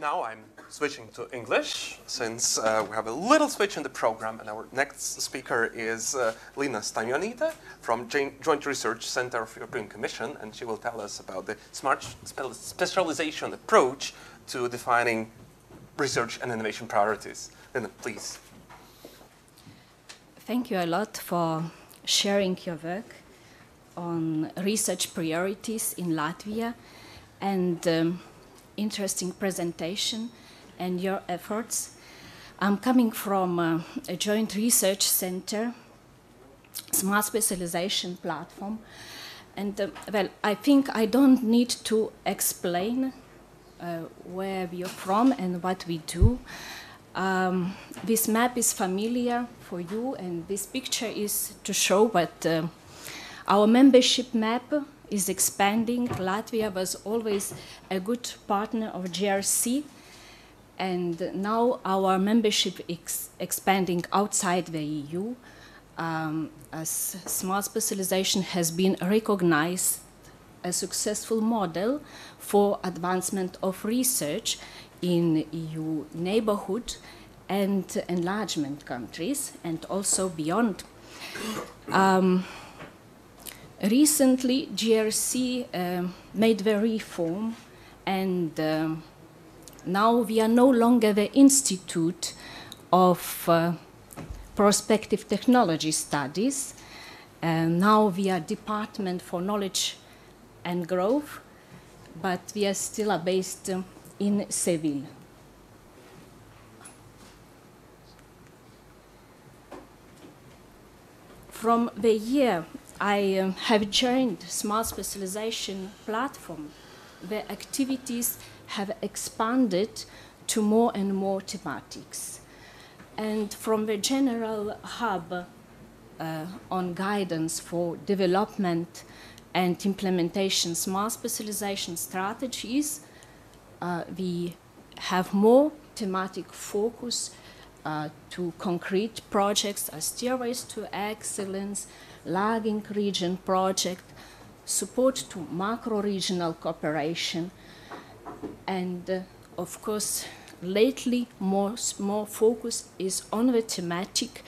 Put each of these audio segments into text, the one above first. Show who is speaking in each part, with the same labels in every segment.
Speaker 1: Now I'm switching to English, since we have a little switch in the program, and our next speaker is Lina Stanionyte from Joint Research Center of European Commission, and she will tell us about the smart specialization approach to defining research and innovation priorities. Lina, please.
Speaker 2: Thank you a lot for sharing your work on research priorities in Latvia and interesting presentation and your efforts. I'm coming from a joint research center, smart specialization platform, and well, I think I don't need to explain where we are from and what we do. This map is familiar for you, and this picture is to show that our membership map is expanding. Latvia was always a good partner of GRC, and now our membership is expanding outside the EU, as smart specialization has been recognized a successful model for advancement of research in EU neighborhood and enlargement countries, and also beyond. Recently, GRC made the reform, and now we are no longer the Institute of Prospective Technology Studies. Now we are Department for Knowledge and Growth, but we are still based in Seville. From the year I have joined smart specialization platform, the activities have expanded to more and more thematics. And from the general hub on guidance for development and implementation smart specialization strategies, we have more thematic focus to concrete projects as Stairways to Excellence, Lagging Region Project, support to macro-regional cooperation, and of course, lately more focus is on the thematic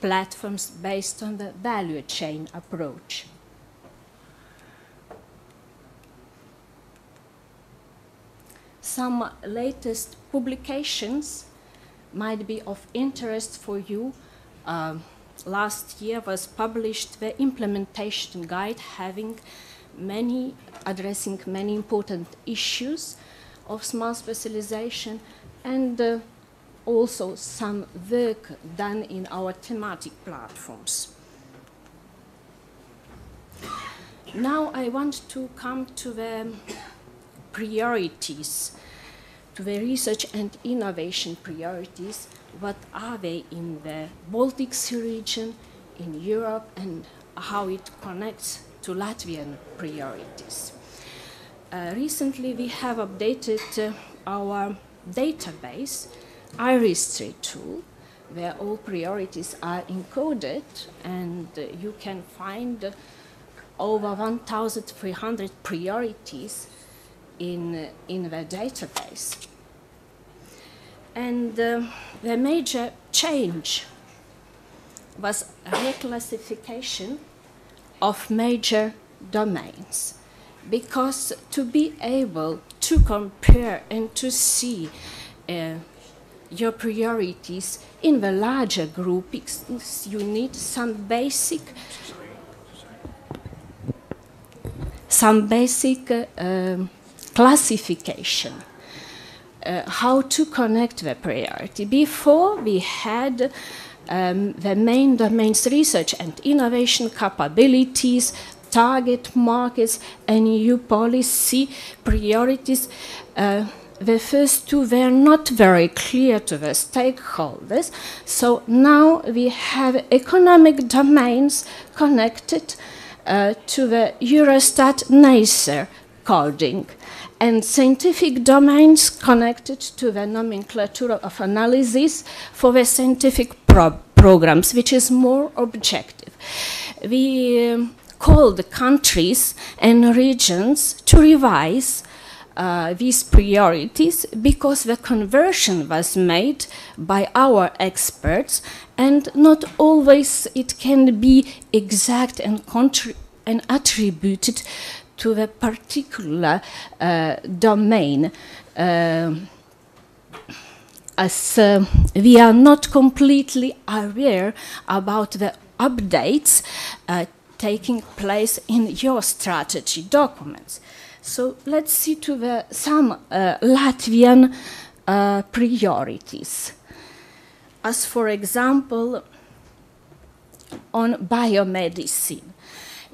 Speaker 2: platforms based on the value chain approach. Some latest publications might be of interest for you. Last year was published the implementation guide addressing many important issues of smart specialization, and also some work done in our thematic platforms. Now I want to come to the priorities, to the research and innovation priorities. What are they in the Baltic Sea region, in Europe, and how it connects to Latvian priorities? Recently we have updated our database, IRIS3 tool, where all priorities are encoded, and you can find over 1,300 priorities in the database. And the major change was reclassification of major domains, because to be able to compare and to see your priorities in the larger groupings, you need some basic classification. How to connect the priority. Before we had the main domains, research and innovation capabilities, target markets, and EU policy priorities. The first two were not very clear to the stakeholders, so now we have economic domains connected to the Eurostat NACER coding, and scientific domains connected to the nomenclature of analysis for the scientific programs, which is more objective. We call the countries and regions to revise these priorities because the conversion was made by our experts, and not always it can be exact and attributed to the particular domain, as we are not completely aware about the updates taking place in your strategy documents. So let's see to some Latvian priorities. As for example, on biomedicine,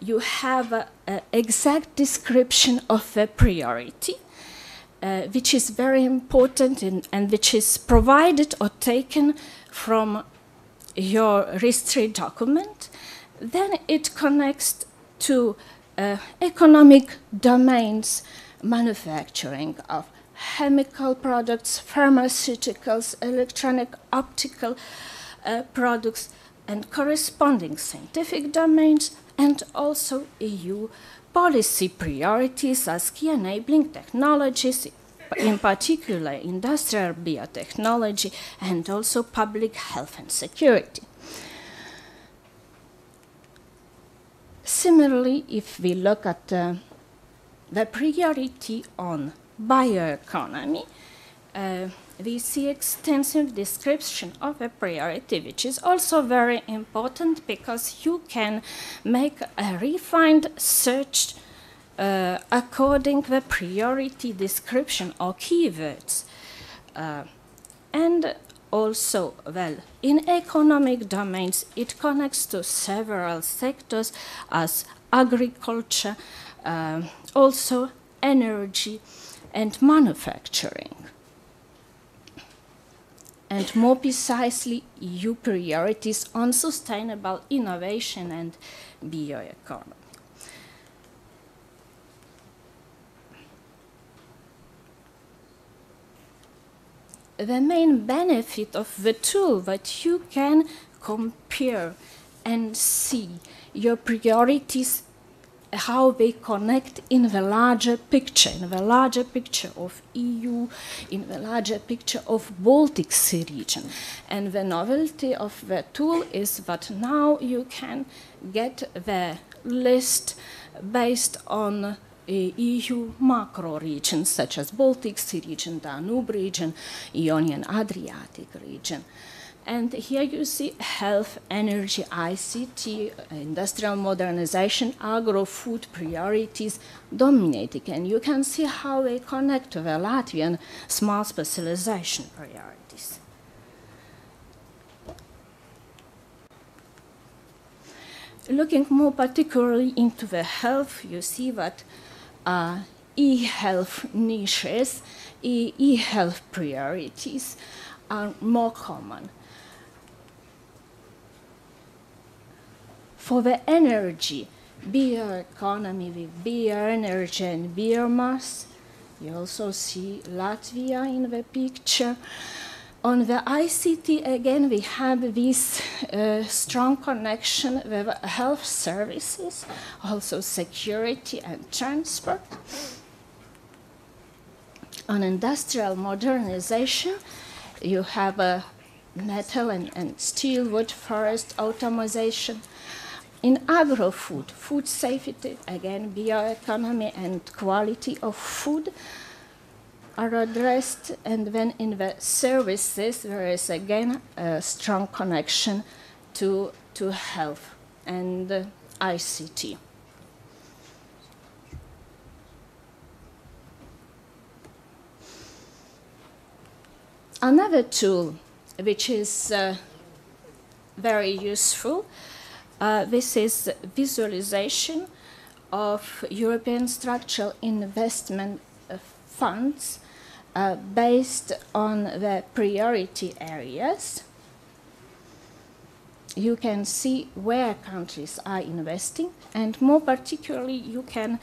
Speaker 2: you have an exact description of the priority, which is very important and which is provided or taken from your history document. Then it connects to economic domains, manufacturing of chemical products, pharmaceuticals, electronic, optical products, and corresponding scientific domains, and also EU policy priorities as key enabling technologies, in particular industrial biotechnology, and also public health and security. Similarly, if we look at the priority on bioeconomy, we see extensive description of a priority, which is also very important because you can make a refined search according to the priority description or keywords. And also, well, in economic domains, it connects to several sectors as agriculture, also energy and manufacturing. And more precisely, EU priorities on sustainable innovation and bioeconomy. The main benefit of the tool that you can compare and see your priorities, how they connect in the larger picture of EU, in the larger picture of Baltic Sea region. And the novelty of the tool is that now you can get the list based on EU macro regions such as Baltic Sea region, Danube region, Ionian Adriatic region. And here you see health, energy, ICT, industrial modernization, agro-food priorities dominating. And you can see how they connect to the Latvian small specialization priorities. Looking more particularly into the health, you see that e-health niches, e-health priorities are more common. For the energy, bioeconomy with bioenergy and biomass, you also see Latvia in the picture. On the ICT, again, we have this strong connection with health services, also security and transport. On industrial modernization, you have metal and steel, wood, forest, automation. In agro-food, food safety, again, bioeconomy and quality of food are addressed, and then in the services there is again a strong connection to health and ICT. Another tool which is very useful, this is visualization of European structural investment funds based on the priority areas. You can see where countries are investing, and more particularly you can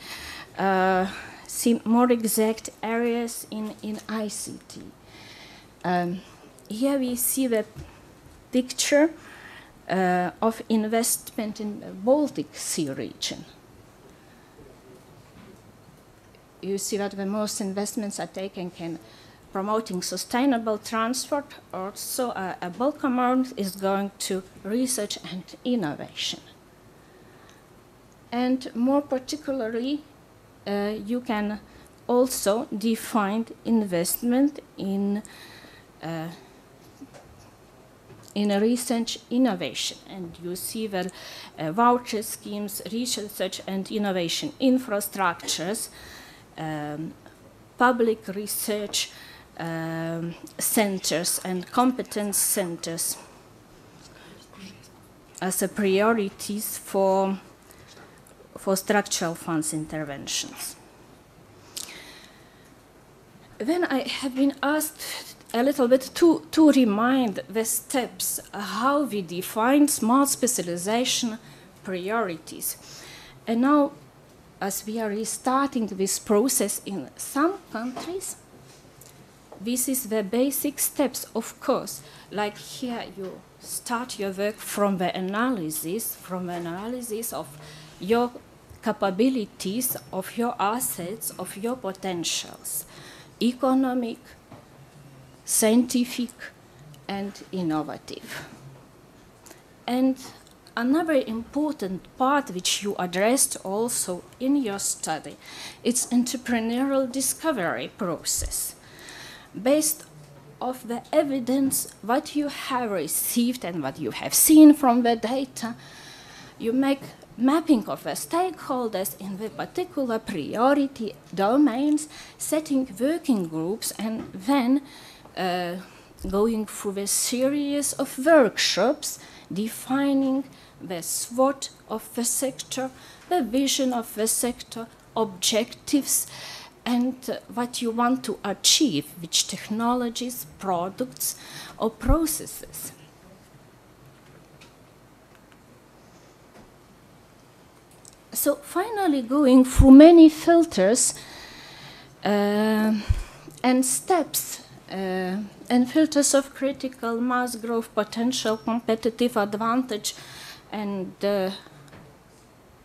Speaker 2: see more exact areas in ICT. Here we see the picture of investment in the Baltic Sea region. you see that the most investments are taken in promoting sustainable transport. Also, a bulk amount is going to research and innovation. And more particularly, you can also define investment in a research innovation. And you see that voucher schemes, research and innovation infrastructures, public research centers and competence centers as a priorities for structural funds interventions. Then I have been asked a little bit to remind the steps how we define smart specialization priorities. And now, as we are restarting this process in some countries, this is the basic steps, of course. Like here, you start your work from the analysis of your capabilities, of your assets, of your potentials, economic, scientific, and innovative. And another important part which you addressed also in your study, it's entrepreneurial discovery process. Based of the evidence what you have received and what you have seen from the data, you make mapping of the stakeholders in the particular priority domains, setting working groups, and then going through a series of workshops defining the SWOT of the sector, the vision of the sector, objectives, and what you want to achieve, which technologies, products, or processes. So finally, going through many filters and steps and filters of critical mass, growth potential, competitive advantage, and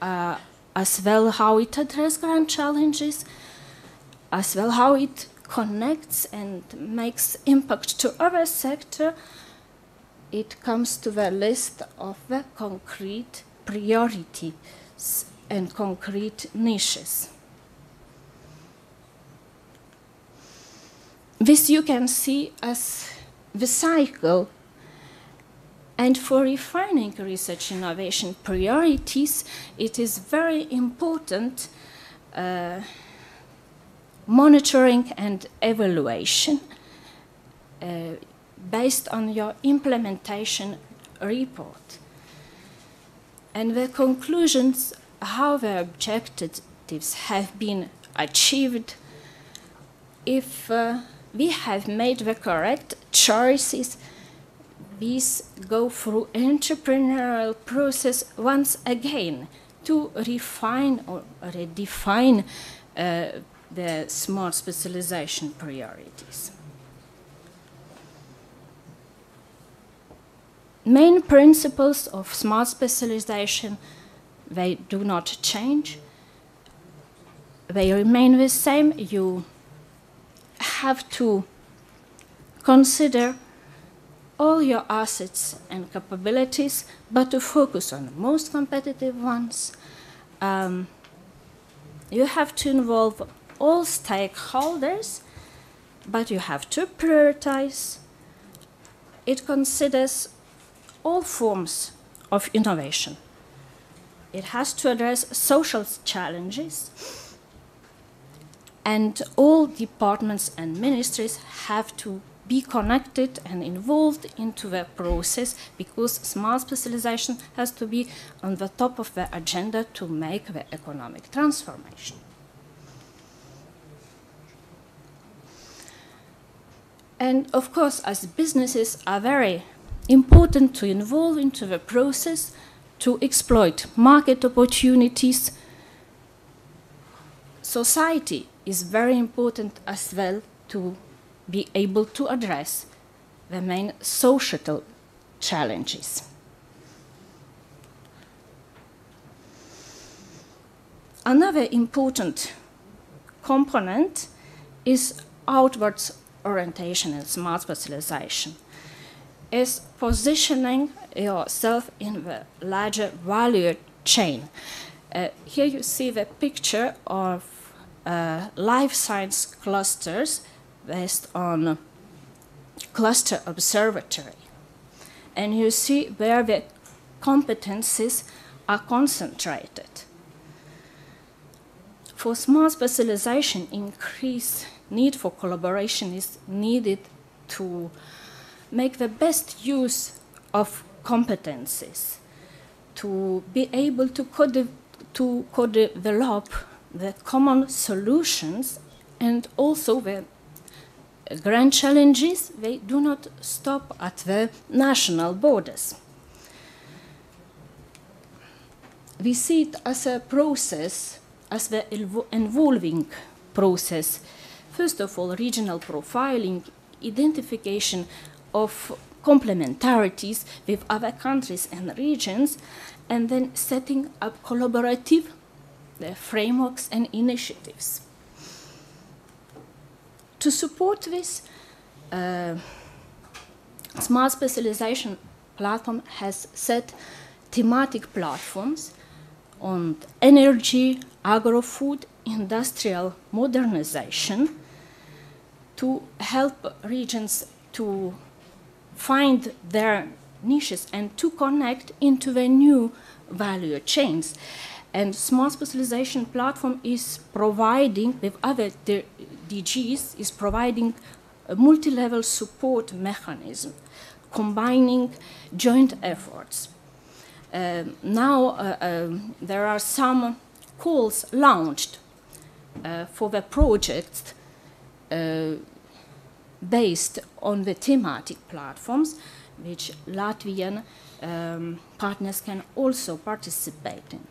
Speaker 2: as well how it addresses grand challenges, as well how it connects and makes impact to other sector, it comes to the list of the concrete priorities and concrete niches. This you can see as the cycle. And for refining research innovation priorities, it is very important monitoring and evaluation based on your implementation report. And the conclusions, how the objectives have been achieved, if we have made the correct choices, these go through entrepreneurial process once again to refine or redefine the smart specialization priorities. Main principles of smart specialization, they do not change. They remain the same. You have to consider all your assets and capabilities, but to focus on the most competitive ones. You have to involve all stakeholders, but you have to prioritize. It considers all forms of innovation. It has to address social challenges, and all departments and ministries have to be connected and involved into the process, because smart specialization has to be on the top of the agenda to make the economic transformation. And of course, as businesses are very important to involve into the process, to exploit market opportunities, society is very important as well to be able to address the main societal challenges. Another important component is outwards orientation and smart specialization. Is positioning yourself in the larger value chain. Here you see the picture of life science clusters based on cluster observatory. And you see where the competencies are concentrated. For smart specialization, increased need for collaboration is needed to make the best use of competencies, to be able to co-develop the common solutions, and also the grand challenges, they do not stop at the national borders. We see it as a process, as the evolving process. First of all, regional profiling, identification of complementarities with other countries and regions, and then setting up collaborative frameworks and initiatives. To support this, Smart Specialization platform has set thematic platforms on energy, agro-food, industrial modernization to help regions to find their niches and to connect into the new value chains. And Smart Specialization platform is providing, with other DGs, is providing a multi-level support mechanism, combining joint efforts. Now there are some calls launched for the projects based on the thematic platforms, which Latvian partners can also participate in.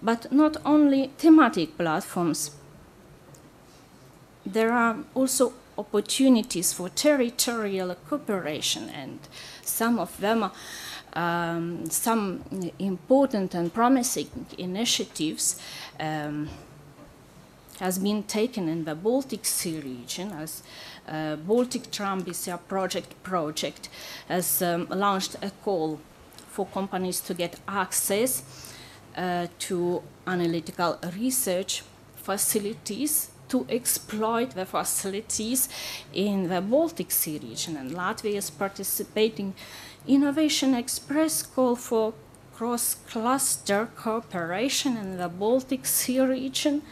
Speaker 2: But not only thematic platforms, there are also opportunities for territorial cooperation, and some of them, some important and promising initiatives has been taken in the Baltic Sea region, as Baltic Trambisia project has launched a call for companies to get access to analytical research facilities to exploit the facilities in the Baltic Sea region. And Latvia is participating Innovation Express call for cross-cluster cooperation in the Baltic Sea region,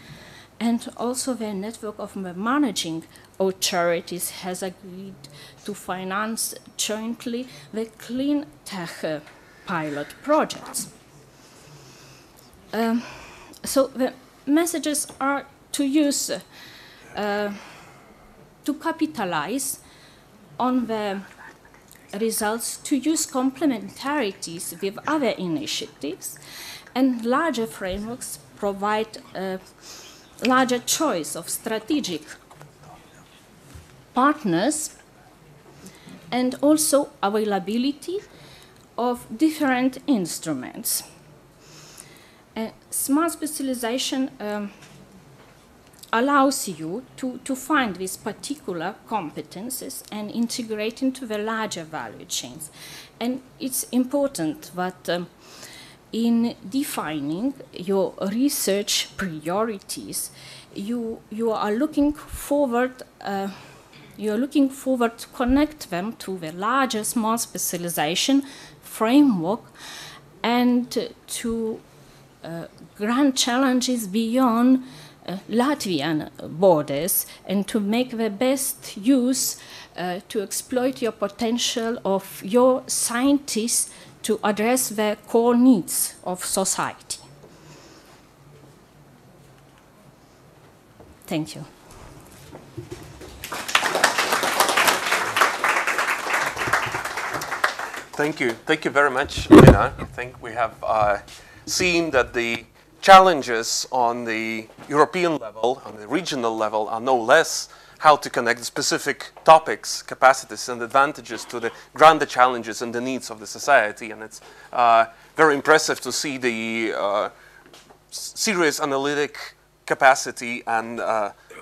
Speaker 2: and also the network of managing authorities has agreed to finance jointly the clean tech pilot projects. So the messages are to use, to capitalize on the results, to use complementarities with other initiatives, and larger frameworks provide a larger choice of strategic partners, and also availability of different instruments. Smart Specialization allows you to find these particular competences and integrate into the larger value chains. And it's important that in defining your research priorities, you are looking forward to connect them to the larger Smart Specialization framework and to grand challenges beyond Latvian borders, and to make the best use to exploit your potential of your scientists to address the core needs of society. Thank you.
Speaker 1: Thank you. Thank you very much, Lina. I think we have seen that the challenges on the European level, on the regional level, are no less how to connect specific topics, capacities, and advantages to the grander challenges and the needs of the society. And it's very impressive to see the serious analytic capacity and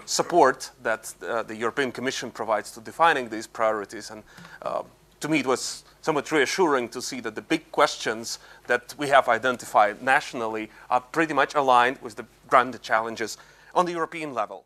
Speaker 1: support that the European Commission provides to defining these priorities. And to me, it was somewhat reassuring to see that the big questions that we have identified nationally are pretty much aligned with the grand challenges on the European level.